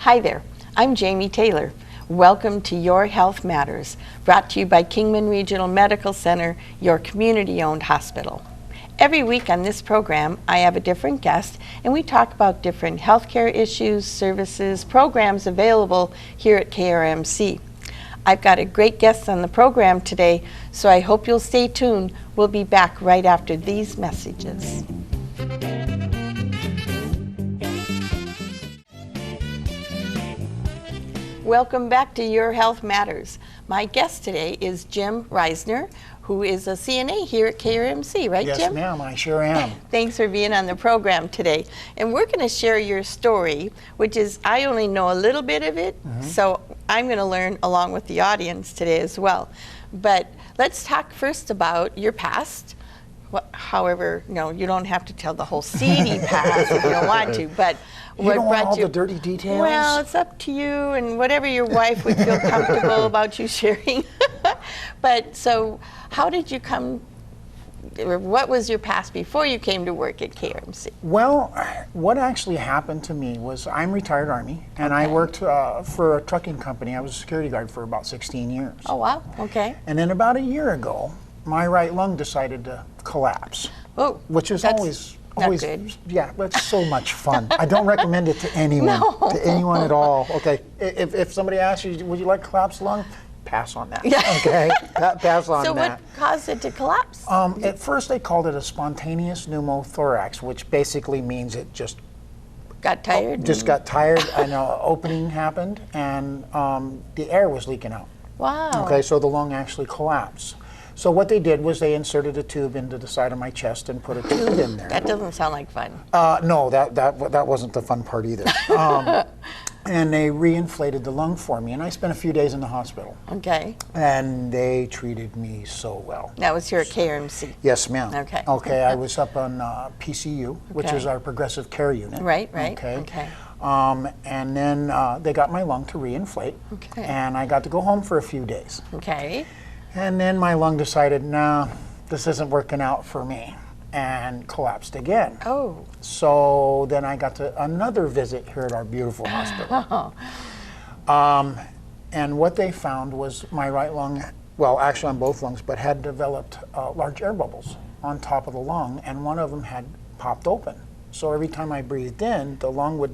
Hi there, I'm Jamie Taylor. Welcome to Your Health Matters, brought to you by Kingman Regional Medical Center, your community-owned hospital. Every week on this program, I have a different guest, and we talk about different healthcare issues, services, programs available here at KRMC. I've got a great guest on the program today, so I hope you'll stay tuned. We'll be back right after these messages. Welcome back to Your Health Matters. My guest today is Jim Risner, who is a CNA here at KRMC, right, Jim? Yes, ma'am, I sure am. Thanks for being on the program today. And we're going to share your story, which is, I only know a little bit of it, so I'm going to learn along with the audience today as well. But let's talk first about your past. However, no, you don't have to tell the whole seedy past if you don't want to, but you don't want all the dirty details? Well, it's up to you and whatever your wife would feel comfortable about you sharing. But so how did you come, or what was your past before you came to work at KRMC? Well, what actually happened to me was I'm retired Army, and I worked for a trucking company. I was a security guard for about 16 years. Oh, wow, okay. And then about a year ago, my right lung decided to collapse. Oh, which is always good. Yeah, but it's so much fun. I don't recommend it to anyone, at all. Okay, if somebody asks you, would you like a collapsed lung? Pass on that. Okay, pass on that. So what caused it to collapse? At first, they called it a spontaneous pneumothorax, which basically means it just got tired. Got tired. An opening happened, and the air was leaking out. Wow. Okay, so the lung actually collapsed. So what they did was they inserted a tube into the side of my chest and put a tube in there. That doesn't sound like fun. No, that wasn't the fun part either. And they reinflated the lung for me, and I spent a few days in the hospital. Okay. And they treated me so well. That was here at KRMC? Yes, ma'am. Okay. Okay, I was up on PCU, which is our progressive care unit. Right. Okay. And then they got my lung to reinflate, and I got to go home for a few days. Okay. And then my lung decided, no, this isn't working out for me, and collapsed again. Oh. So then I got to another visit here at our beautiful hospital. And what they found was my right lung, well, actually on both lungs, but had developed large air bubbles on top of the lung, and one of them had popped open. So every time I breathed in, the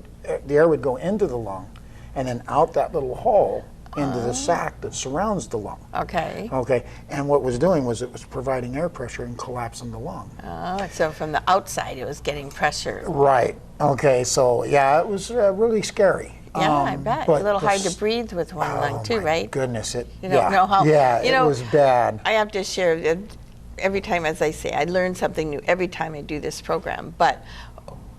air would go into the lung, and then out that little hole into the sac that surrounds the lung. Okay. Okay, and what it was doing was it was providing air pressure and collapsing the lung. Oh, so from the outside it was getting pressure. Right. Okay, so yeah, it was really scary. Yeah, I bet. It's a little hard to breathe with one lung too, right? Goodness, you don't know how. Yeah, it was bad. I have to share, every time, as I say, I learn something new every time I do this program, but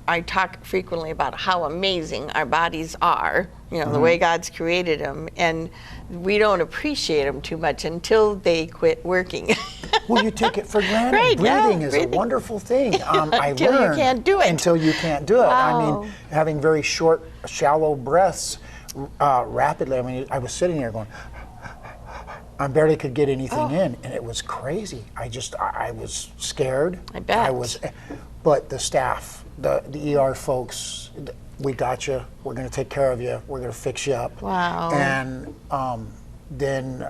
I talk frequently about how amazing our bodies are, the way God's created them, and we don't appreciate them too much until they quit working. Well, you take it for granted. Right, breathing is a wonderful thing. I until learned you can't do it. Until you can't do it. Wow. I mean, having very short, shallow breaths rapidly. I mean, I was sitting there going, I barely could get anything in, and it was crazy. I was scared. I bet. But the staff, the ER folks, we got you. We're going to take care of you. We're going to fix you up. Wow. And then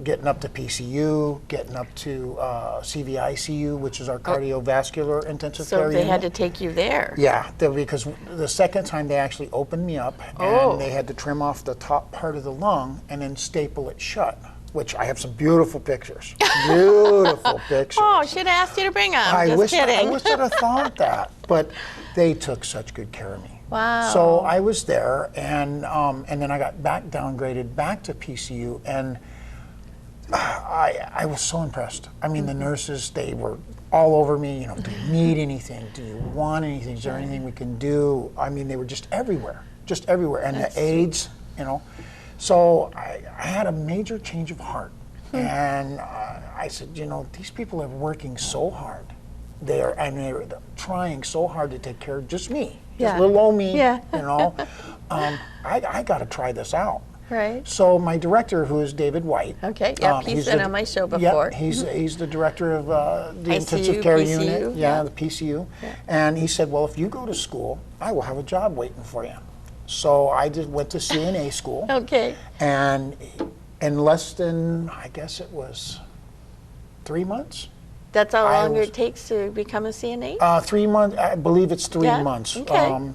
getting up to PCU, getting up to CVICU, which is our cardiovascular intensive care unit. So they had to take you there. Yeah, because the second time they actually opened me up, and they had to trim off the top part of the lung and then staple it shut. Which I have some beautiful pictures. Beautiful pictures. Oh, should have asked you to bring them. I wish I'd have thought that, but they took such good care of me. Wow. So I was there, and then I got downgraded back to PCU, and I was so impressed. I mean, the nurses, they were all over me. Do you need anything? Do you want anything? Is there anything we can do? I mean, they were just everywhere, and the aides, So I had a major change of heart, and I said, these people are working so hard. They're trying so hard to take care of just me, just little old me. Yeah. I got to try this out. Right. So my director, who is David White. Okay. Yeah, he's been on my show before. Yeah, he's the director of the ICU, intensive care PCU, unit. Yeah, the PCU. Yeah. And he said, well, if you go to school, I will have a job waiting for you. So I just went to CNA school. Okay. And in less than, I guess it was 3 months. That's how long it takes to become a CNA? 3 months, I believe it's 3 months. Okay.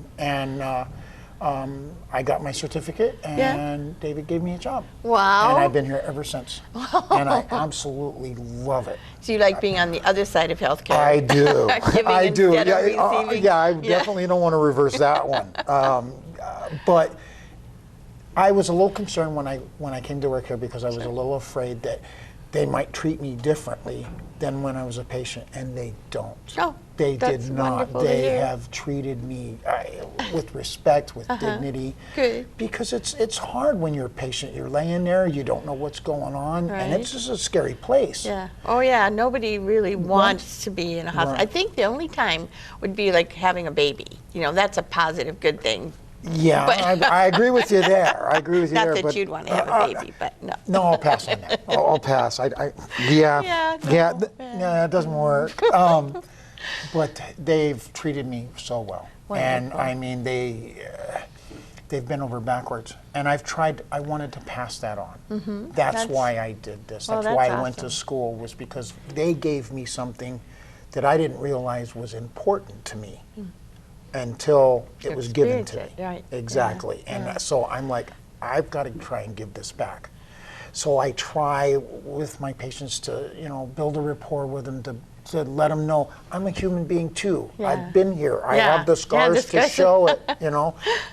I got my certificate, and David gave me a job. Wow. And I've been here ever since. And I absolutely love it. So you like being on the other side of healthcare? I do. Giving I do. instead of receiving. I definitely don't want to reverse that one. But I was a little concerned when I came to work here because I was a little afraid that they might treat me differently than when I was a patient, and they don't. Oh, they that's did not. wonderful to They hear. have treated me with respect, with dignity. Good. Because it's hard when you're a patient. You're laying there, you don't know what's going on, and Right. it's just a scary place. Yeah. Oh, yeah. Nobody really wants to be in a hospital. Right. I think the only time would be like having a baby. You know, that's a positive, good thing. Yeah, I agree with you there. I agree with you Not there. that but, you'd want to have a baby, but no. No, I'll pass on that. I'll pass. Yeah, it doesn't work. But they've treated me so well, and Wonderful. I mean they've been over backwards, and I wanted to pass that on. That's why I did this. Well, That's why that's I went to awesome. school, was because they gave me something that I didn't realize was important to me until it was given to me. experience it, right. Exactly. And so I'm like, I've got to try and give this back. So I try with my patients to, build a rapport with them, to let them know I'm a human being too. Yeah. I've been here. I Yeah. have the Yeah, scars the to scars. show it.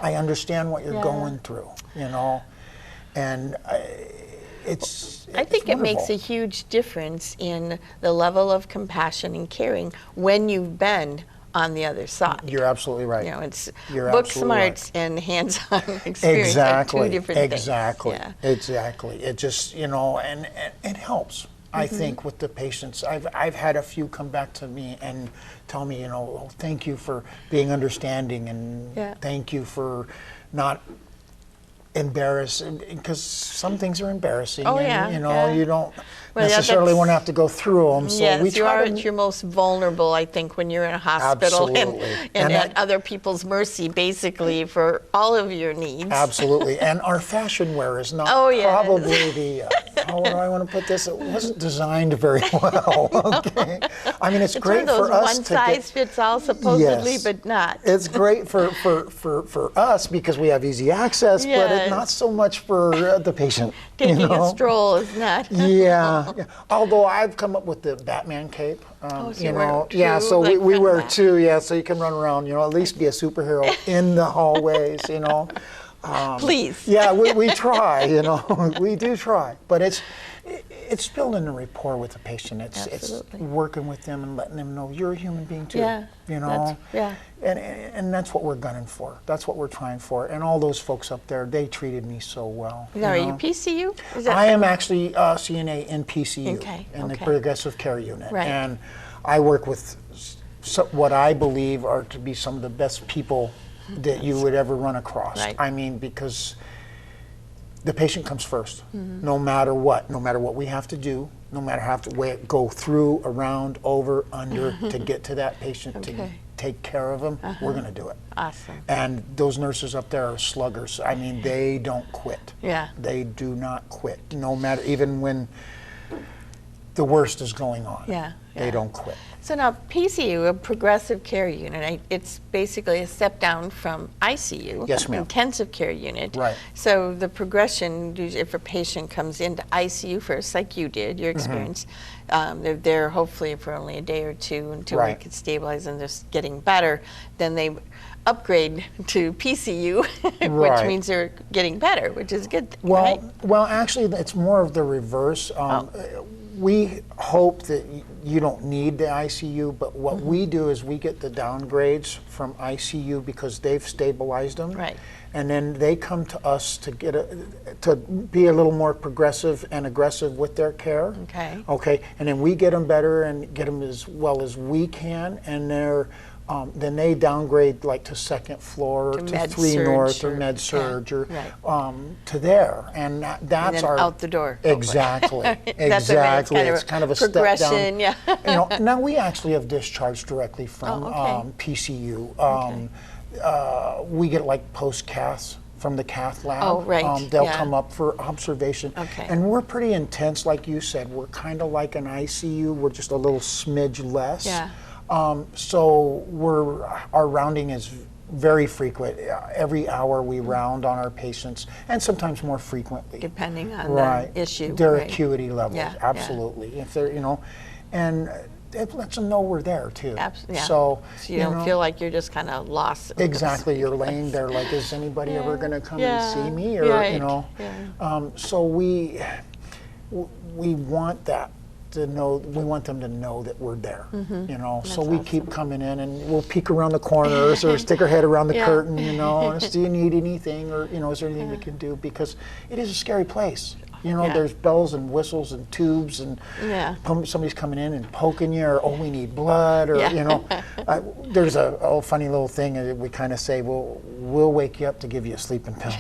I understand what you're Yeah. going through. And it's. I think it's it makes a wonderful. huge difference in the level of compassion and caring when you've been on the other side. You're absolutely right. It's You're book absolutely right. smarts and hands-on experience are two different things. Exactly. Yeah. Exactly. It just, and it helps. I think with the patients, I've had a few come back to me and tell me, thank you for being understanding, and thank you for not embarrassing, because some things are embarrassing. Oh, and, yeah. you don't Well, yeah, necessarily that's- want to have to go through them. So Yes, we you are try at to. your most vulnerable, I think, when you're in a hospital Absolutely. and And at that- other people's mercy, basically, for all of your needs. Absolutely, and our fashion wear is not Oh, yes. probably the. How do I want to put this? It wasn't designed very well. Okay, I mean it's It's great one of those for us one to size get. fits all, supposedly, Yes. but not. It's great for us because we have easy access, but Yes. it's not so much for the patient. Taking a stroll is not. Yeah. Although I've come up with the Batman cape. So you wear yeah. two, So like we from wear that. two. Yeah. So you can run around. At least be a superhero in the hallways. Please. Yeah, we try. We do try, but it's building a rapport with the patient. It's Absolutely. working with them and letting them know you're a human being too. Yeah, yeah. And that's what we're gunning for. That's what we're trying for. And all those folks up there, they treated me so well. Now, are you PCU? Is that I am actually CNA in PCU, Okay, in the okay. Progressive Care Unit. Right. And I work with what I believe are to be some of the best people that you would ever run across. Right. I mean, because the patient comes first, Mm-hmm. no matter what we have to do, no matter how to go through, around, over, under to get to that patient, to Okay. take care of them, we're going to do it. Awesome. And those nurses up there are sluggers. I mean, they don't quit. Yeah. They do not quit, no matter, even when the worst is going on. Yeah, They yeah. don't quit. So now, PCU, a progressive care unit, it's basically a step down from ICU. Yes, ma'am. Intensive care unit. Right. So the progression, if a patient comes into ICU first, like you did, Mm-hmm. your experience, they're there hopefully for only a day or two until Right. we can stabilize and they're getting better. Then they upgrade to PCU, which Right. means they're getting better, which is a good thing, Well, right? well, actually, it's more of the reverse. We hope that you don't need the ICU, but what Mm-hmm. we do is we get the downgrades from ICU because they've stabilized them. Right. And then they come to us to to be a little more progressive and aggressive with their care. Okay. Okay. And then we get them better and get them as well as we can, and then they downgrade like to second floor, To to med 3 North surg or or- med surg, or right. to there, and that's And then our out the door. Exactly, That's what I mean, exactly. It's kind of a step progression, down. yeah. Now we actually have discharged directly from Oh, okay. PCU. Okay. we get like post-caths from the cath lab. Oh, right, They'll yeah. come up for observation. Okay. And we're pretty intense, like you said. We're kind of like an ICU. We're just a little smidge less. Yeah. So our rounding is very frequent. Every hour we round on our patients, and sometimes more frequently. Depending on Right. the issue. Their right. acuity levels, Yeah, yeah. absolutely. If they're, and it lets them know we're there too. Yeah. So, So you don't feel like you're just kind of lost. exactly, you're laying there like, is anybody ever going to come and see me? Or right. so we want that to know. We want them to know that we're there. So we keep coming in, and we'll peek around the corners or stick our head around the curtain. Do you need anything, or is there anything we can do? Because it is a scary place. There's bells and whistles and tubes, and somebody's coming in and poking you, or we need blood, or there's a funny little thing that we kind of say, well, we'll wake you up to give you a sleeping pill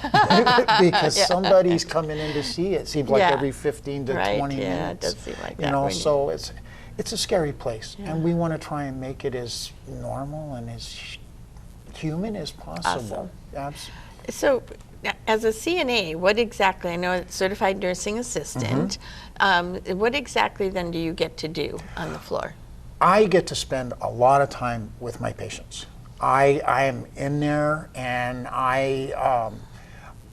because somebody's coming in to see it. Seems like every 15 to 20 minutes. Yeah, it does seem like that. So it's a scary place, and we want to try and make it as normal and as human as possible. Awesome. So, as a CNA, what exactly, I know it's certified nursing assistant, what exactly then do you get to do on the floor? I get to spend a lot of time with my patients. I am in there, and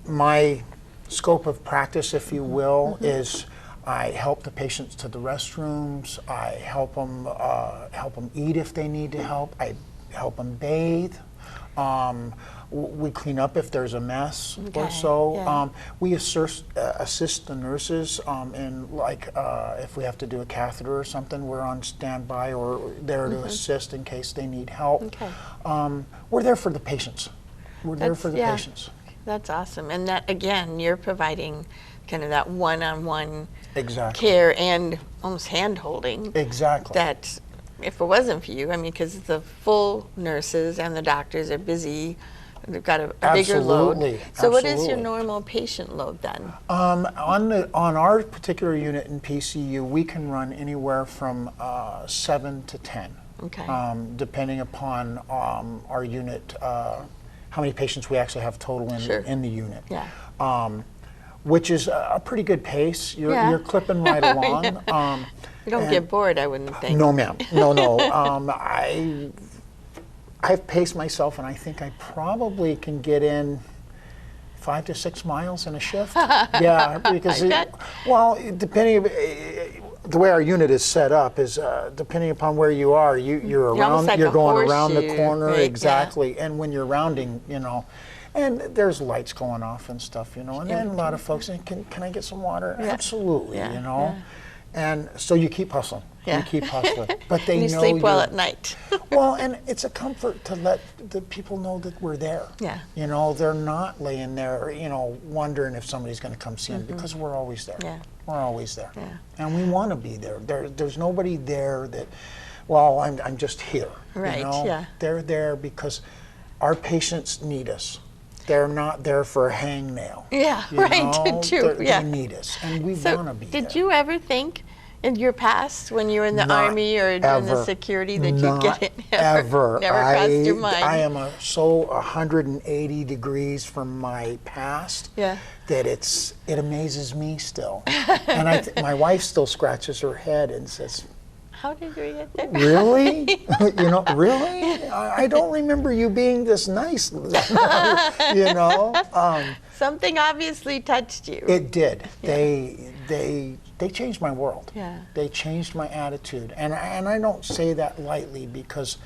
my scope of practice, if you will, is I help the patients to the restrooms, I help them eat if they need to help, I help them bathe. We clean up if there's a mess or so. Yeah. We assist the nurses in, like, if we have to do a catheter or something, we're on standby or there to assist in case they need help. Okay. We're there for the patients. We're there for the patients. That's awesome. And that, again, you're providing kind of that one-on-one care and almost hand-holding. Exactly. That if it wasn't for you, I mean, because the full nurses and the doctors are busy, they've got a bigger load. So what is your normal patient load then? On our particular unit in PCU, we can run anywhere from 7 to 10. Okay. Depending upon our unit, how many patients we actually have total in the unit. Yeah. Which is a pretty good pace. You're clipping right along. You don't get bored, I wouldn't think. No, ma'am. No. I've paced myself, and I think I probably can get in 5 to 6 miles in a shift. Yeah, because depending, the way our unit is set up is depending upon where you are, you're around, like you're going around the horseshoe, corner, right? exactly. Yeah. And when you're rounding, and there's lights going off and stuff, and then a lot of folks say, can I get some water? Yeah. Absolutely, Yeah. And so you keep hustling. Yeah. You keep hustling. But they you know sleep well at night. Well, and it's a comfort to let the people know that we're there. Yeah. They're not laying there, wondering if somebody's going to come see them, because we're always there. Yeah. We're always there. Yeah. And we want to be there. There's nobody there that, well, I'm just here. Right, yeah. They're there because our patients need us. They're not there for a hangnail. Yeah, right, true. They need us, and we want to be there. Did you ever think in your past, when you were in the Army or in the security, that you'd get it? Ever. Never crossed your mind? I am so 180 degrees from my past that it amazes me still. And my wife still scratches her head and says, how did we get there? Really? Really? I don't remember you being this nice. Something obviously touched you. It did. Yeah. They changed my world. Yeah. They changed my attitude. And I don't say that lightly, because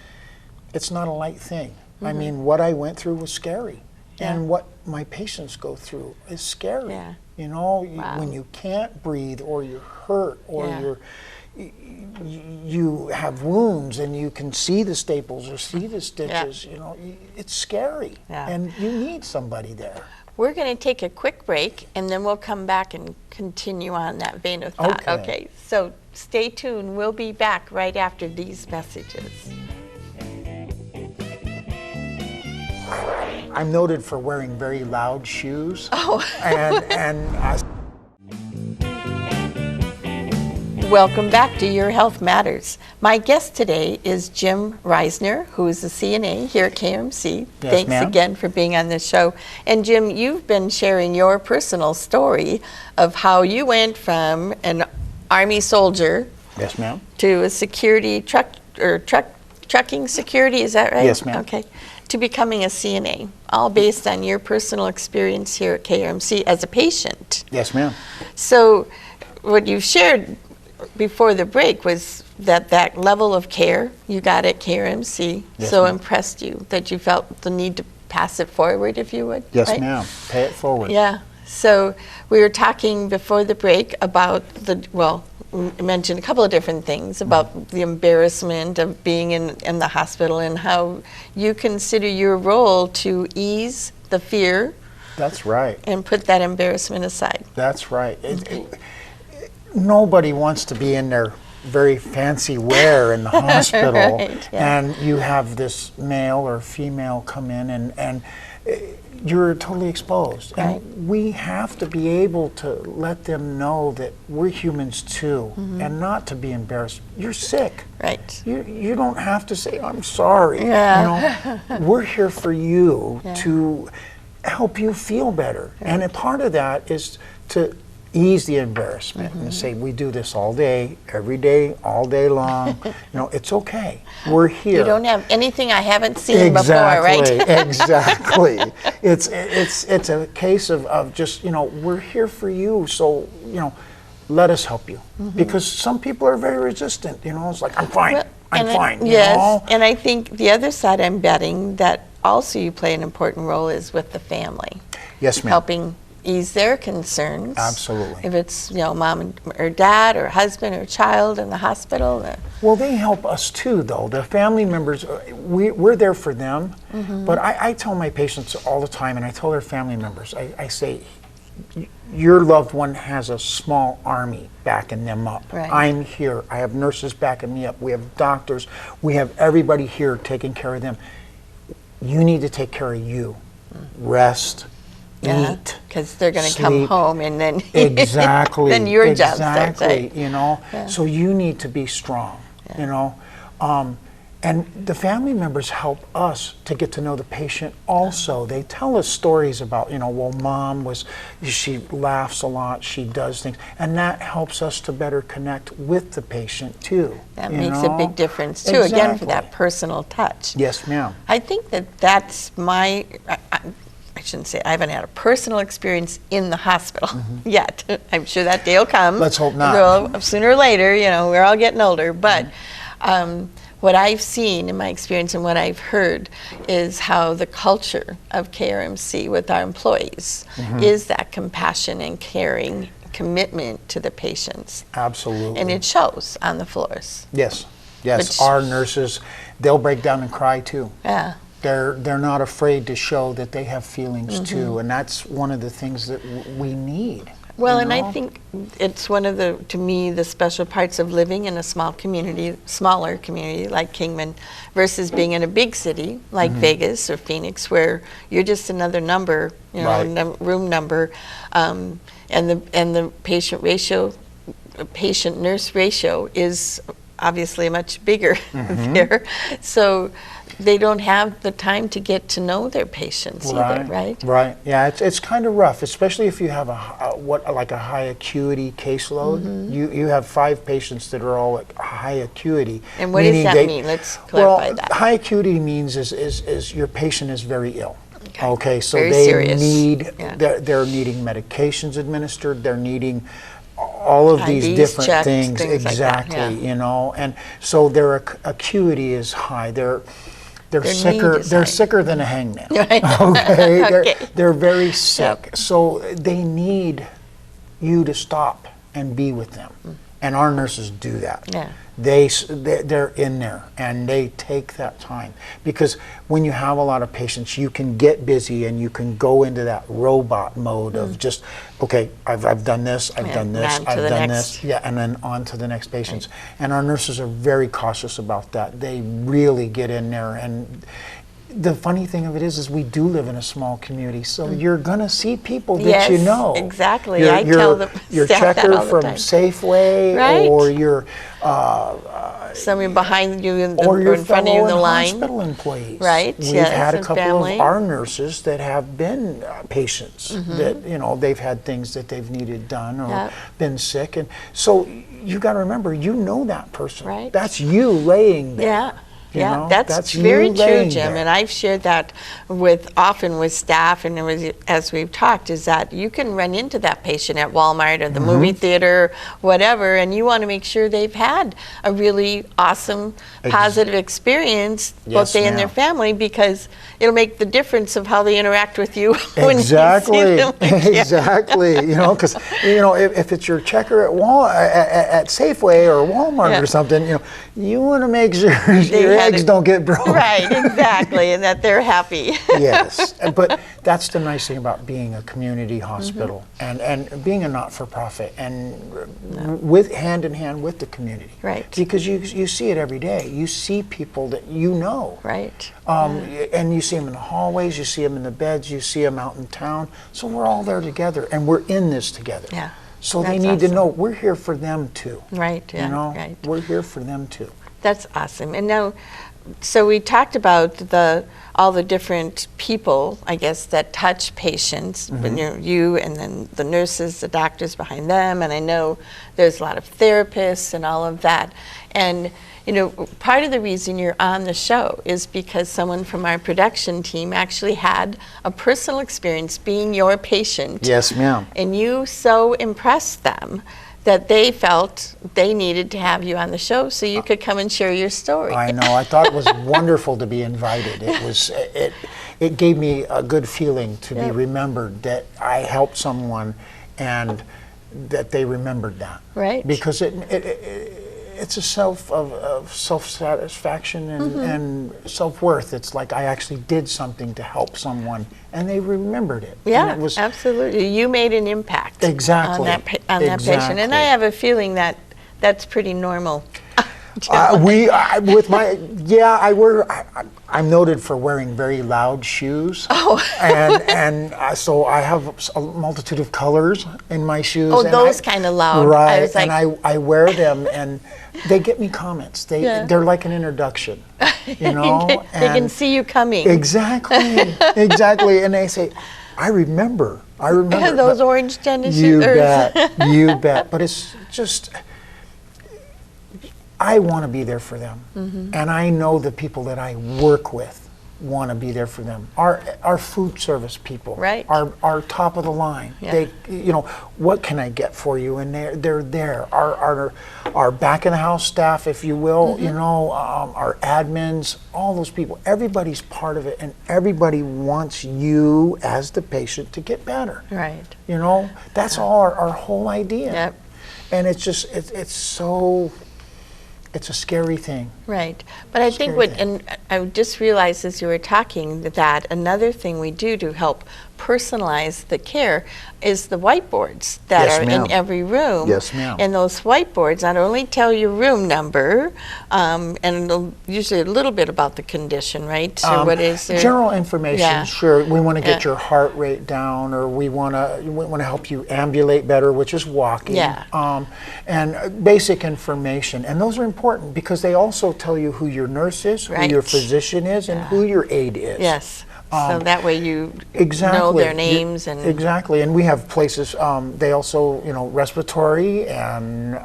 it's not a light thing. I mean, what I went through was scary. Yeah. And what my patients go through is scary. Yeah. Wow. When you can't breathe, or you're hurt, or you have wounds and you can see the staples or see the stitches, it's scary. Yeah. And you need somebody there. We're going to take a quick break, and then we'll come back and continue on that vein of thought. Okay, so stay tuned. We'll be back right after these messages. I'm noted for wearing very loud shoes. Oh. Welcome back to Your Health Matters. My guest today is Jim Risner, who is a CNA here at KMC. Yes, Thanks ma'am. again for being on this show. And Jim, you've been sharing your personal story of how you went from an Army soldier Yes, ma'am. to a security trucking security, is that right? Yes, ma'am. Okay. To becoming a CNA, all based on your personal experience here at KMC as a patient. Yes, ma'am. So what you shared before the break was that level of care you got at KRMC Yes, so ma'am. impressed you that you felt the need to pass it forward, if you would. Yes, right? ma'am. Pay it forward. Yeah. So we were talking before the break about we mentioned a couple of different things about the embarrassment of being in the hospital and how you consider your role to ease the fear That's right. and put that embarrassment aside. That's right. Nobody wants to be in their very fancy wear in the hospital, Right, yeah. and you have this male or female come in, and you're totally exposed. Right. And we have to be able to let them know that we're humans too, and not to be embarrassed. You're sick. Right. You don't have to say, I'm sorry. Yeah. You know, we're here for you Yeah. to help you feel better. And a part of that is to ease the embarrassment and say, we do this all day, every day, all day long. You know, it's okay. We're here. You don't have anything I haven't seen before, Exactly, right? exactly. It's a case of just, you know, we're here for you, so, you know, let us help you. Because some people are very resistant, you know, it's like, I'm fine, Well, I'm and fine. You Yes, know? and I think the other side I'm betting that also you play an important role is with the family. Yes, ma'am. Helping ease their concerns. Absolutely. If it's, you know, mom or dad or husband or child in the hospital. Well, they help us too, though. The family members, we're there for them. But I tell my patients all the time, and I tell their family members, I say, your loved one has a small army backing them up. Right. I'm here. I have nurses backing me up. We have doctors. We have everybody here taking care of them. You need to take care of you. Rest. Eat, because they're going to come sleep. home and then Exactly. then your job starts. Exactly. Right? You know, Yeah. so you need to be strong. You know, and the family members help us to get to know the patient. Also, they tell us stories about, you know, well, mom she laughs a lot, she does things, and that helps us to better connect with the patient too. That you makes know? a big difference too. Again, for that Exactly. personal touch. Yes, ma'am. I think that's my. I shouldn't say I haven't had a personal experience in the hospital yet. I'm sure that day will come. Let's hope not. Well, sooner or later, you know, we're all getting older. But what I've seen in my experience and what I've heard is how the culture of KRMC with our employees is that compassion and caring commitment to the patients. Absolutely. And it shows on the floors. Yes, yes. Which- Our nurses, they'll break down and cry too. Yeah. They're not afraid to show that they have feelings too, and that's one of the things that we need. Well, you and I know? think it's one of the, to me, the special parts of living in a smaller community like Kingman versus being in a big city like Vegas or Phoenix, where you're just another number, you know, Right. room number, and the patient nurse ratio is obviously much bigger there. So they don't have the time to get to know their patients either, right? Right. Yeah, it's kind of rough, especially if you have a high acuity caseload. You have 5 patients that are all at high acuity. And what does meaning that mean? Let's clarify well, that. high acuity means is your patient is very ill. Okay, so Very they serious. need Yeah. they're needing medications administered. They're needing all of these IVs different checked, things things like that, exactly. yeah. You know, and so their acuity is high. They're Their sicker. need is They're high. sicker than a hangman. Right. Okay, Okay. they're very sick. So they need you to stop and be with them, and our nurses do that. Yeah. They're in there and they take that time, because when you have a lot of patients, you can get busy and you can go into that robot mode of just, okay, I've done this, I've Yeah, done this, on to I've the done next. this, yeah, and then on to the next patients. And our nurses are very cautious about that. They really get in there, and the funny thing of it is we do live in a small community, so you're gonna see people that you know. Exactly. I tell the your staff that checker all the from time. Safeway, Right. or your Someone behind you in or your front of you fellow in the line. hospital employees. Right, We've yes, had a and couple family. of our nurses that have been patients Mm-hmm. that, you know, they've had things that they've needed done or Yep. been sick. And so you got to remember, you know that person. Right. That's you laying there. Yeah. You Yeah, know, that's you very true, laying Jim. there. And I've shared that often with staff, and as we've talked, is that you can run into that patient at Walmart or the movie theater, whatever, and you want to make sure they've had a really awesome, positive experience, both Yes, they and their ma'am. family, because it'll make the difference of how they interact with you when Exactly. you see them. Yeah. Exactly. You know, because if it's your checker at Safeway or Walmart Yeah. or something, you want to make sure your had eggs it- don't get broke. Right, exactly, and that they're happy. Yes, but that's the nice thing about being a community hospital and being a not-for-profit and with hand in hand with the community. Right. Because you see it every day. You see people that you know. Right. And you see them in the hallways, you see them in the beds, you see them out in town. So we're all there together, and we're in this together. Yeah, So they that's need to awesome. know we're here for them too. Right, yeah, You know, right. we're here for them too. That's awesome. And now, so we talked about all the different people, I guess, that touch patients, when you and then the nurses, the doctors behind them, and I know there's a lot of therapists and all of that. And part of the reason you're on the show is because someone from our production team actually had a personal experience being your patient. Yes, ma'am. And you so impressed them that they felt they needed to have you on the show so you could come and share your story. I know. I thought it was wonderful to be invited. It gave me a good feeling to be remembered that I helped someone and that they remembered that. Right. Because it's a self-satisfaction and self-worth. It's like I actually did something to help someone and they remembered it. Yeah, And it was, absolutely. You made an impact Exactly. on that patient. And I Exactly. have a feeling that that's pretty normal. I'm noted for wearing very loud shoes. Oh. So I have a multitude of colors in my shoes. Oh, and those kind of loud. Right, I was like, and I wear them, and they get me comments. They're like an introduction, you know. they can and see you coming. exactly, exactly, and they say, "I remember." Those orange tennis shoes. You bet, you bet. But it's just. I want to be there for them, and I know the people that I work with want to be there for them. Our food service people, Right. are top of the line. Yeah. They, what can I get for you? And they're there. Our back of the house staff, if you will, our admins, all those people. Everybody's part of it, and everybody wants you as the patient to get better. Right. That's all our whole idea. Yep. And it's just it's a scary thing. Right. But I think Scary thing. and I just realized as you were talking that another thing we do to help personalize the care is the whiteboards that Yes, are ma'am. in every room. Yes, ma'am. And those whiteboards not only tell your room number, and usually a little bit about the condition, right? So what is there? General information, Yeah. sure. We want to get Yeah. your heart rate down, or we want to help you ambulate better, which is walking. Yeah. And basic information, and those are important because they also tell you who your nurse is, who your Right. physician is, and who your aide is. Yes. So that way you Exactly. know their names and Exactly, and we have places. They also, respiratory and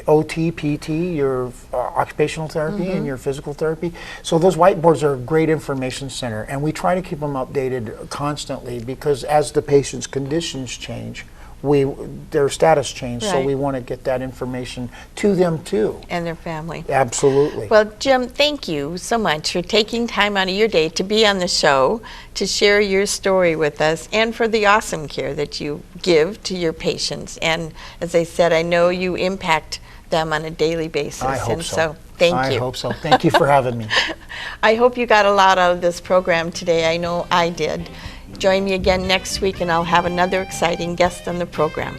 OT, PT, your occupational therapy and your physical therapy. So those whiteboards are a great information center, and we try to keep them updated constantly because as the patient's conditions change, their status change. So Right. we want to get that information to them too. and their family. Absolutely. Well, Jim, thank you so much for taking time out of your day to be on the show, to share your story with us, and for the awesome care that you give to your patients. And as I said, I know you impact them on a daily basis. I hope and so. Thank I you. hope so. Thank you for having me. I hope you got a lot out of this program today. I know I did. Join me again next week, and I'll have another exciting guest on the program.